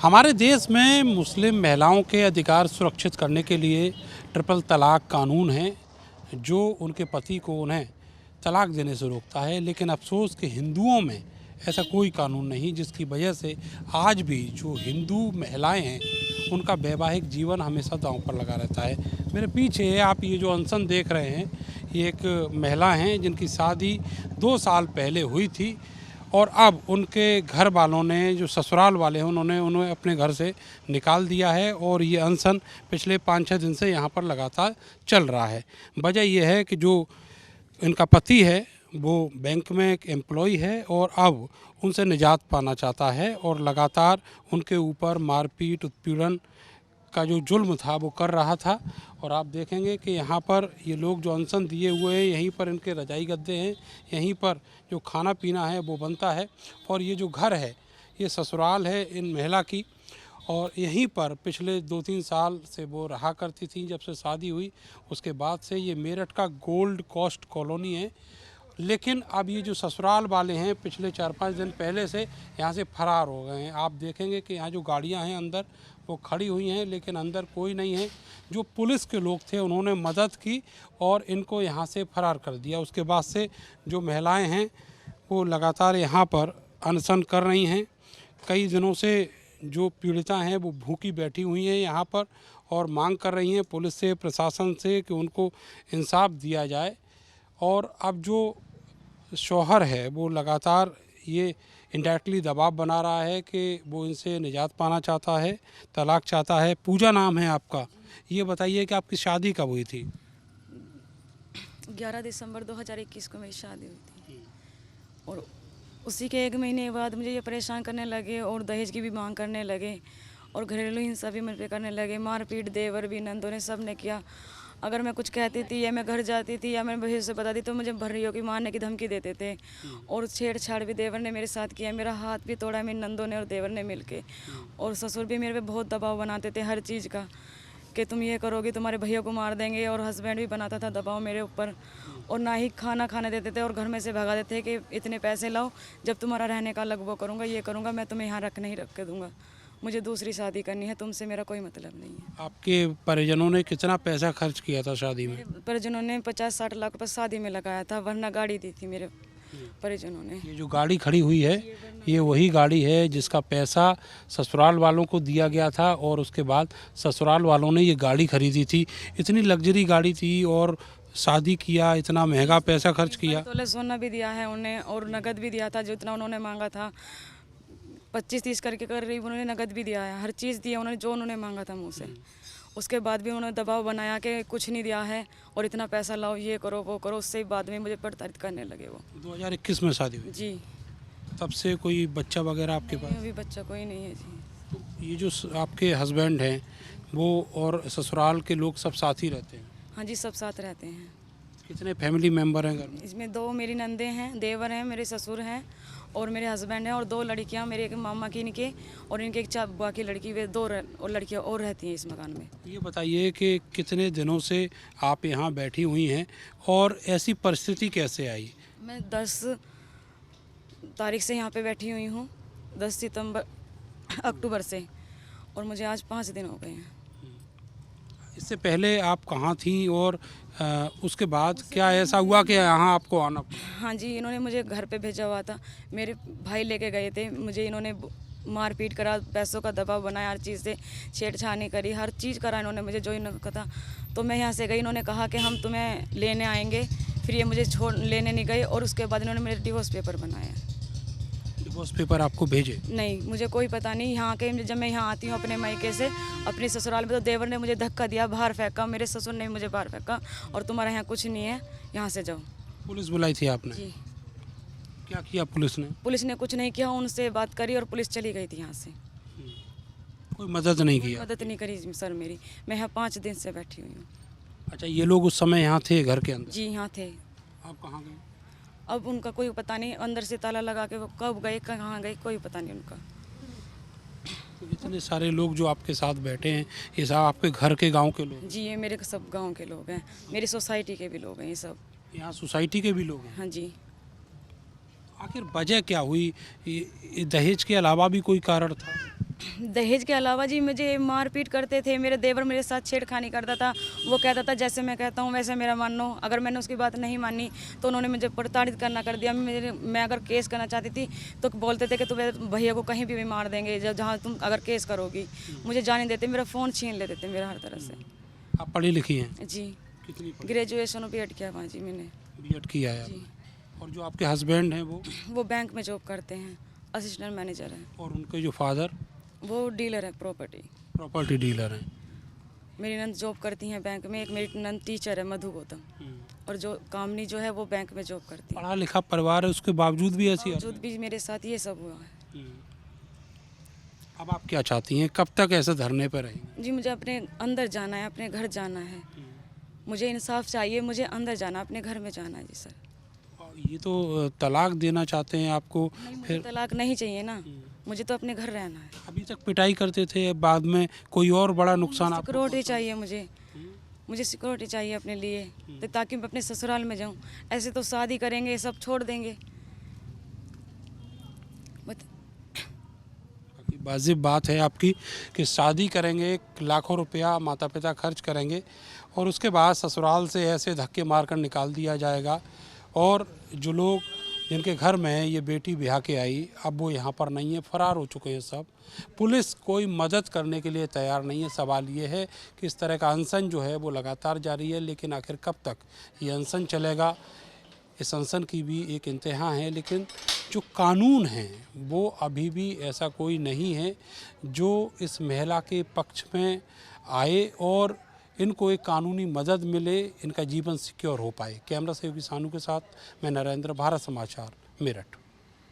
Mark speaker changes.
Speaker 1: हमारे देश में मुस्लिम महिलाओं के अधिकार सुरक्षित करने के लिए ट्रिपल तलाक कानून है जो उनके पति को उन्हें तलाक देने से रोकता है। लेकिन अफसोस कि हिंदुओं में ऐसा कोई कानून नहीं, जिसकी वजह से आज भी जो हिंदू महिलाएं हैं उनका वैवाहिक जीवन हमेशा दांव पर लगा रहता है। मेरे पीछे आप ये जो अनशन देख रहे हैं, ये एक महिला हैं जिनकी शादी 2 साल पहले हुई थी और अब उनके घर वालों ने, जो ससुराल वाले हैं, उन्होंने उन्हें अपने घर से निकाल दिया है और ये अनशन पिछले 5-6 दिन से यहाँ पर लगातार चल रहा है। वजह यह है कि जो इनका पति है वो बैंक में एक एम्प्लॉय है और अब उनसे निजात पाना चाहता है और लगातार उनके ऊपर मारपीट, उत्पीड़न का जो जुल्म था वो कर रहा था। और आप देखेंगे कि यहाँ पर ये लोग जो अनशन दिए हुए हैं, यहीं पर इनके रजाई गद्दे हैं, यहीं पर जो खाना पीना है वो बनता है। और ये जो घर है ये ससुराल है इन महिला की, और यहीं पर पिछले 2-3 साल से वो रहा करती थी। जब से शादी हुई उसके बाद से ये मेरठ का गोल्ड कोस्ट कॉलोनी है। लेकिन अब ये जो ससुराल वाले हैं पिछले 4-5 दिन पहले से यहाँ से फरार हो गए हैं। आप देखेंगे कि यहाँ जो गाड़ियाँ हैं अंदर वो खड़ी हुई हैं, लेकिन अंदर कोई नहीं है। जो पुलिस के लोग थे उन्होंने मदद की और इनको यहाँ से फरार कर दिया। उसके बाद से जो महिलाएं हैं वो लगातार यहाँ पर अनशन कर रही हैं। कई दिनों से जो पीड़िता हैं वो भूखी बैठी हुई हैं यहाँ पर और मांग कर रही हैं पुलिस से, प्रशासन से कि उनको इंसाफ दिया जाए। और अब जो शौहर है वो लगातार ये इंडायरेक्टली दबाव बना रहा है कि वो इनसे निजात पाना चाहता है, तलाक चाहता है। पूजा नाम है आपका, ये बताइए कि आपकी शादी कब हुई थी?
Speaker 2: 11 दिसंबर 2021 को मेरी शादी हुई थी और उसी के 1 महीने बाद मुझे ये परेशान करने लगे और दहेज की भी मांग करने लगे और घरेलू हिंसा भी मुझ पे करने लगे। मारपीट देवर भी, नंदों ने, सब ने किया। अगर मैं कुछ कहती थी या मैं घर जाती थी या मैं भैया से बताती तो मुझे भर्रियों की मारने की धमकी देते थे। और छेड़छाड़ भी देवर ने मेरे साथ किया, मेरा हाथ भी तोड़ा मेरी नंदों ने और देवर ने मिलके। और ससुर भी मेरे पे बहुत दबाव बनाते थे हर चीज़ का, कि तुम ये करोगी तुम्हारे भैया को मार देंगे। और हस्बैंड भी बनाता था दबाव मेरे ऊपर, और ना ही खाना खाने देते थे और घर में से भगा देते थे कि इतने पैसे लाओ, जब तुम्हारा रहने का अलग वो करूँगा, ये करूँगा, मैं तुम्हें यहाँ नहीं रख के दूँगा। मुझे दूसरी शादी करनी है, तुमसे मेरा कोई मतलब नहीं है।
Speaker 1: आपके परिजनों ने कितना पैसा खर्च किया था शादी में?
Speaker 2: परिजनों ने 50-60 लाख रुपये शादी में लगाया था, वरना गाड़ी दी थी मेरे परिजनों ने।
Speaker 1: ये जो गाड़ी खड़ी हुई है ये वही गाड़ी है जिसका पैसा ससुराल वालों को दिया गया था और उसके बाद ससुराल वालों ने ये गाड़ी खरीदी थी। इतनी लग्जरी गाड़ी थी और शादी किया, इतना महंगा पैसा खर्च किया।
Speaker 2: तोले सोना भी दिया है उन्हें और नगद भी दिया था, जितना उन्होंने मांगा था 25-30 करके करीब उन्होंने नगद भी दिया है। हर चीज़ दिया उन्होंने जो उन्होंने मांगा था मुझसे। उसके बाद भी उन्होंने दबाव बनाया कि कुछ नहीं दिया है और इतना पैसा लाओ, ये करो वो करो। उससे बाद में मुझे प्रताड़ित करने लगे वो।
Speaker 1: 2021 में शादी हुई?
Speaker 2: जी।
Speaker 1: तब से कोई बच्चा वगैरह आपके पास?
Speaker 2: अभी बच्चा कोई नहीं है जी।
Speaker 1: तो ये जो आपके हस्बैंड हैं वो और ससुराल के लोग सब साथ ही रहते हैं?
Speaker 2: हाँ जी, सब साथ रहते हैं।
Speaker 1: कितने फैमिली मेम्बर हैं घर में?
Speaker 2: इसमें 2 मेरी नंदे हैं, देवर हैं, मेरे ससुर हैं और मेरे हस्बैंड हैं और 2 लड़कियां, मेरे एक मामा की इनके और इनके एक बुआ की लड़की, वे 2 और लड़कियां और रहती हैं इस मकान में।
Speaker 1: ये बताइए कि कितने दिनों से आप यहाँ बैठी हुई हैं और ऐसी परिस्थिति कैसे आई?
Speaker 2: मैं 10 तारीख से यहाँ पे बैठी हुई हूँ, 10 अक्टूबर से, और मुझे आज 5 दिन हो गए हैं।
Speaker 1: इससे पहले आप कहाँ थी और उसके बाद क्या ऐसा हुआ कि यहाँ आपको आना पड़ा?
Speaker 2: हाँ जी, इन्होंने मुझे घर पे भेजा हुआ था, मेरे भाई लेके गए थे। मुझे इन्होंने मारपीट करा, पैसों का दबाव बनाया, हर चीज़ से छेड़छानी करी, हर चीज़ करा इन्होंने मुझे जो इन्होंने कहा। तो मैं यहाँ से गई, इन्होंने कहा कि हम तुम्हें लेने आएंगे, फिर ये मुझे लेने नहीं गए और उसके बाद इन्होंने मेरे डिवोर्स पेपर बनाया।
Speaker 1: डिवोर्स पेपर आपको भेजे?
Speaker 2: नहीं, मुझे कोई पता नहीं। यहाँ के जब मैं यहाँ आती हूँ अपने मायके से, अपने ससुराल में, तो देवर ने मुझे धक्का दिया, बाहर फेंका, मेरे ससुर ने मुझे बाहर फेंका और तुम्हारा यहाँ कुछ नहीं है, यहाँ से जाओ।
Speaker 1: पुलिस बुलाई थी आपने?
Speaker 2: जी।
Speaker 1: क्या किया पुलिस ने?
Speaker 2: पुलिस ने कुछ नहीं किया, उनसे बात करी और पुलिस चली गई थी यहाँ से।
Speaker 1: कोई मदद नहीं किया?
Speaker 2: मदद नहीं करी सर मेरी। मैं यहाँ 5 दिन से बैठी हुई हूँ।
Speaker 1: अच्छा, ये लोग उस समय यहाँ थे घर के अंदर?
Speaker 2: जी, यहाँ थे।
Speaker 1: आप कहाँ गए?
Speaker 2: अब उनका कोई पता नहीं, अंदर से ताला लगा के वो कब गए, कहाँ गए, कोई पता नहीं उनका।
Speaker 1: तो इतने सारे लोग जो आपके साथ बैठे हैं, ये सब आपके घर के गांव के लोग?
Speaker 2: जी, ये मेरे सब गांव के लोग हैं, मेरी सोसाइटी के भी लोग हैं ये सब।
Speaker 1: यहाँ सोसाइटी के भी लोग हैं?
Speaker 2: हाँ जी।
Speaker 1: आखिर वजह क्या हुई? ये दहेज के अलावा भी कोई कारण था?
Speaker 2: दहेज के अलावा जी मुझे मारपीट करते थे। मेरे देवर मेरे साथ छेड़खानी करता था। वो कहता था जैसे मैं कहता हूँ वैसे मेरा मानो। अगर मैंने उसकी बात नहीं मानी तो उन्होंने मुझे प्रताड़ित करना कर दिया। मैं अगर केस करना चाहती थी तो बोलते थे कि तुम्हें भैया को कहीं भी मार देंगे जहाँ तुम अगर केस करोगी। मुझे जाने देते, मेरा फ़ोन छीन लेते थे मेरा हर तरह से।
Speaker 1: आप पढ़ी लिखी हैं?
Speaker 2: जी,
Speaker 1: कितनी पढ़ी?
Speaker 2: ग्रेजुएशन B.Ed किया वहाँ जी मैंने।
Speaker 1: B.Ed किया है
Speaker 2: जी,
Speaker 1: आपने। और जो आपके हस्बैंड हैं
Speaker 2: वो बैंक में जॉब करते हैं, असिस्टेंट मैनेजर है।
Speaker 1: और उनके जो फादर
Speaker 2: वो डीलर है प्रॉपर्टी।
Speaker 1: प्रॉपर्टी डीलर हैं।
Speaker 2: मेरी नंद जॉब करती हैं बैंक में। एक मेरी नंद टीचर है, मधु गौतम। और जो कामनी जो है वो बैंक में जॉब करती है।
Speaker 1: पढ़ा लिखा परिवार है, उसके बावजूद भी ऐसी
Speaker 2: बावजूद भी मेरे साथ ये सब हुआ है।
Speaker 1: अब आप क्या चाहती हैं, कब तक ऐसे धरने पर रहेंगे?
Speaker 2: जी, मुझे अपने अंदर जाना है, अपने घर जाना है। मुझे इंसाफ चाहिए, मुझे अंदर जाना, अपने घर में जाना है जी सर।
Speaker 1: और ये तो तलाक देना चाहते हैं आपको,
Speaker 2: नहीं, मुझे
Speaker 1: फिर
Speaker 2: तलाक नहीं चाहिए ना। मुझे तो अपने घर रहना है।
Speaker 1: अभी तक पिटाई करते थे, बाद में कोई और बड़ा नुकसान आपको?
Speaker 2: सिक्योरिटी चाहिए मुझे सिक्योरिटी चाहिए अपने लिए, तो ताकि मैं अपने ससुराल में जाऊं। ऐसे तो शादी करेंगे, सब छोड़ देंगे।
Speaker 1: वाजिब बात है आपकी कि शादी करेंगे, लाखों रुपया माता पिता खर्च करेंगे और उसके बाद ससुराल से ऐसे धक्के मारकर निकाल दिया जाएगा। और जो लोग जिनके घर में ये बेटी ब्याह के आई, अब वो यहाँ पर नहीं है, फरार हो चुके हैं सब। पुलिस कोई मदद करने के लिए तैयार नहीं है। सवाल ये है कि इस तरह का अनशन जो है वो लगातार जारी है, लेकिन आखिर कब तक ये अनशन चलेगा, इस अनशन की भी एक इंतहा है। लेकिन जो कानून है वो अभी भी ऐसा कोई नहीं है जो इस महिला के पक्ष में आए और इनको एक कानूनी मदद मिले, इनका जीवन सिक्योर हो पाए। कैमरा सहयोगी सानू के साथ मैं नरेंद्र, भारत समाचार, मेरठ।